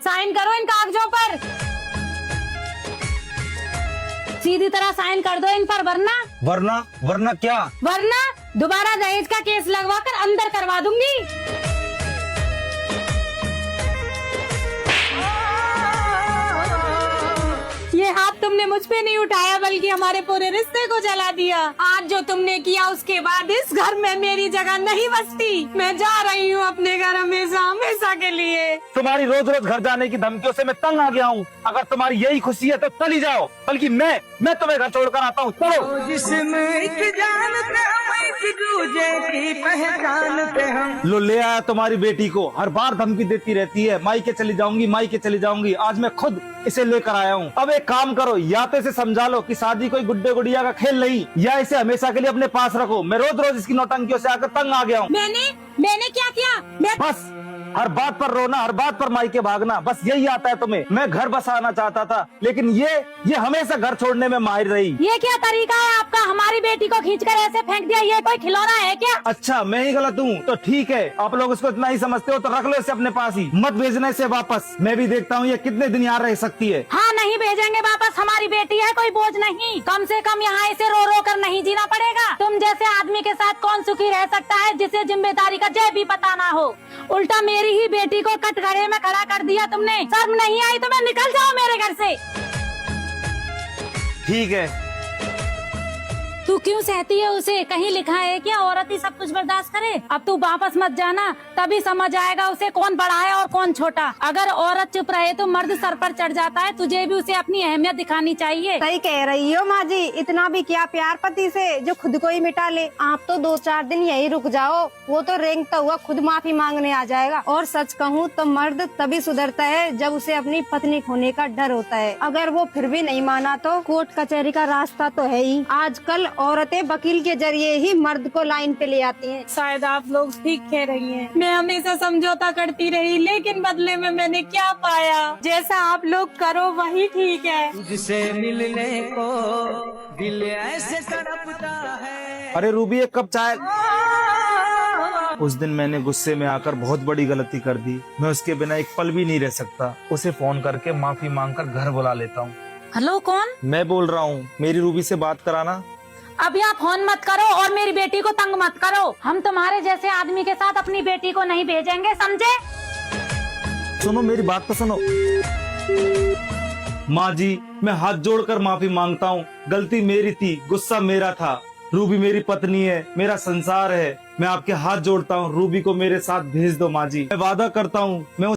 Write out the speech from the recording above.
Sign करो इन कागजों पर, सीधी तरह साइन कर दो इन पर, वरना वरना वरना क्या? वरना दोबारा दहेज का केस लगवा कर अंदर करवा दूंगी। ये हाथ तुमने मुझ पे नहीं उठाया बल्कि हमारे पूरे रिश्ते को जला दिया। आज जो तुमने किया उसके बाद इस घर में मेरी जगह नहीं बचती। मैं जा रही हूँ अपने घर हमेशा हमेशा के लिए। तुम्हारी रोज रोज घर जाने की धमकियों से मैं तंग आ गया हूँ। अगर तुम्हारी यही खुशी है तो चली जाओ, बल्कि मैं तुम्हें घर छोड़कर आता हूँ। चलो। लो ले आया तुम्हारी बेटी को, हर बार धमकी देती रहती है, माई के चली जाऊंगी, माई के चली जाऊंगी। आज मैं खुद इसे लेकर आया हूँ। अब एक काम करो, या तो इसे समझा लो कि शादी कोई गुड्डे गुड़िया का खेल नहीं, या इसे हमेशा के लिए अपने पास रखो। मैं रोज रोज इसकी नौटंकियों से आकर तंग आ गया हूँ। मैंने क्या किया? बस हर बात पर रोना, हर बात पर मायके भागना, बस यही आता है तुम्हें। मैं घर बसाना चाहता था, लेकिन ये हमेशा घर छोड़ने में माहिर रही। ये क्या तरीका है आपका? हमारी बेटी को खींचकर ऐसे फेंक दिया, ये कोई खिलौना है क्या? अच्छा मैं ही गलत हूँ तो ठीक है, आप लोग इसको इतना ही समझते हो तो रख लो इसे अपने पास ही, मत भेजना इसे वापस। मैं भी देखता हूँ ये कितने दिन यहाँ रह सकती है। हाँ नहीं भेजेंगे वापस, हमारी बेटी है, कोई बोझ नहीं। कम से कम यहाँ इसे रो रो कर नहीं जीना पड़ेगा। तुम जैसे आदमी के साथ कौन सुखी रह सकता है जिसे जिम्मेदारी का जय भी पता ना हो। उल्टा मेरी ही बेटी को कटघरे में खड़ा कर दिया तुमने। शर्म नहीं आई तो मैं निकल जाओ मेरे घर से। ठीक है। तू क्यों सहती है उसे? कहीं लिखा है क्या औरत ही सब कुछ बर्दाश्त करे? अब तू वापस मत जाना, तभी समझ आएगा उसे कौन बड़ा है और कौन छोटा। अगर औरत चुप रहे तो मर्द सर पर चढ़ जाता है। तुझे भी उसे अपनी अहमियत दिखानी चाहिए। सही कह रही हो माँ जी, इतना भी क्या प्यार पति से जो खुद को ही मिटा ले। आप तो 2-4 दिन यही रुक जाओ, वो तो रेंगता हुआ खुद माफी मांगने आ जाएगा। और सच कहूँ तो मर्द तभी सुधरता है जब उसे अपनी पत्नी खोने का डर होता है। अगर वो फिर भी नहीं माना तो कोर्ट कचहरी का रास्ता तो है ही। आजकल औरतें वकील के जरिए ही मर्द को लाइन पे ले आती हैं। शायद आप लोग ठीक कह रही हैं। मैं हमेशा समझौता करती रही, लेकिन बदले में मैंने क्या पाया? जैसा आप लोग करो वही ठीक है। तुझसे मिलने को दिल ऐसे तड़पता है। अरे रूबी ये कब चाय? उस दिन मैंने गुस्से में आकर बहुत बड़ी गलती कर दी। मैं उसके बिना एक पल भी नहीं रह सकता। उसे फोन करके माफी मांगकर घर बुला लेता हूँ। हेलो, कौन? मैं बोल रहा हूँ, मेरी रूबी से बात कराना। अब यहाँ फोन मत करो और मेरी बेटी को तंग मत करो। हम तुम्हारे जैसे आदमी के साथ अपनी बेटी को नहीं भेजेंगे, समझे? सुनो मेरी बात तो सुनो। माँ जी मैं हाथ जोड़कर माफी मांगता हूँ, गलती मेरी थी, गुस्सा मेरा था। रूबी मेरी पत्नी है, मेरा संसार है। मैं आपके हाथ जोड़ता हूँ, रूबी को मेरे साथ भेज दो माँ जी। मैं वादा करता हूँ मैं